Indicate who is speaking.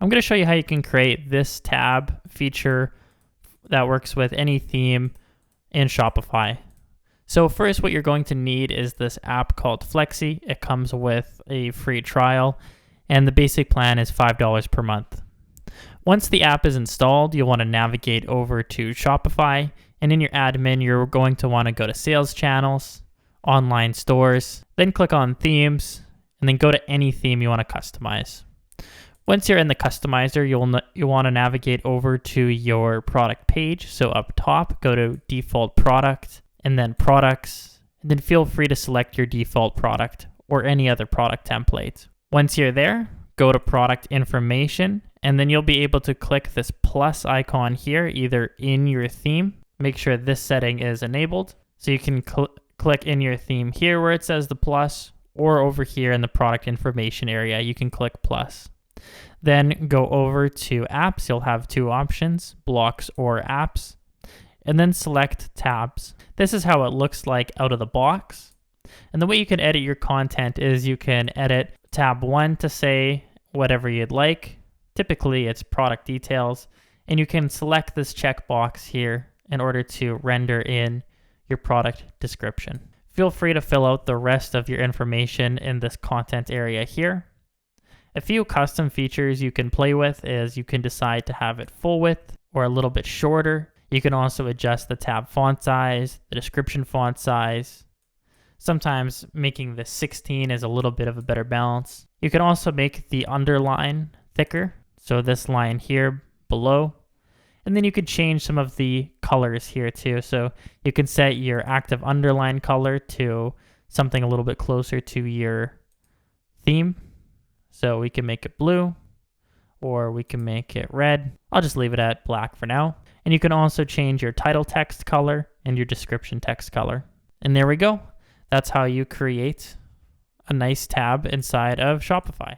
Speaker 1: I'm going to show you how you can create this tab feature that works with any theme in Shopify. So first, what you're going to need is this app called Flexi. It comes with a free trial, and the basic plan is $5 per month. Once the app is installed, you'll want to navigate over to Shopify, and in your admin, you're going to want to go to Sales Channels, Online Stores, then click on Themes, and then go to any theme you want to customize. Once you're in the customizer, you'll want to navigate over to your product page. So up top, go to Default Product, and then Products, and then feel free to select your default product or any other product template. Once you're there, go to Product Information, and then you'll be able to click this plus icon here, either in your theme. Make sure this setting is enabled. So you can click in your theme here where it says the plus, or over here in the product information area, you can click plus. Then go over to apps. You'll have two options, blocks or apps, and then select tabs. This is how it looks like out of the box. And the way you can edit your content is you can edit tab 1 to say whatever you'd like. Typically it's product details, and you can select this checkbox here in order to render in your product description. Feel free to fill out the rest of your information in this content area here. A few custom features you can play with is you can decide to have it full width or a little bit shorter. You can also adjust the tab font size, the description font size. Sometimes making this 16 is a little bit of a better balance. You can also make the underline thicker, so this line here below. And then you could change some of the colors here too. So you can set your active underline color to something a little bit closer to your theme. So we can make it blue, or we can make it red. I'll just leave it at black for now. And you can also change your title text color and your description text color. And there we go. That's how you create a nice tab inside of Shopify.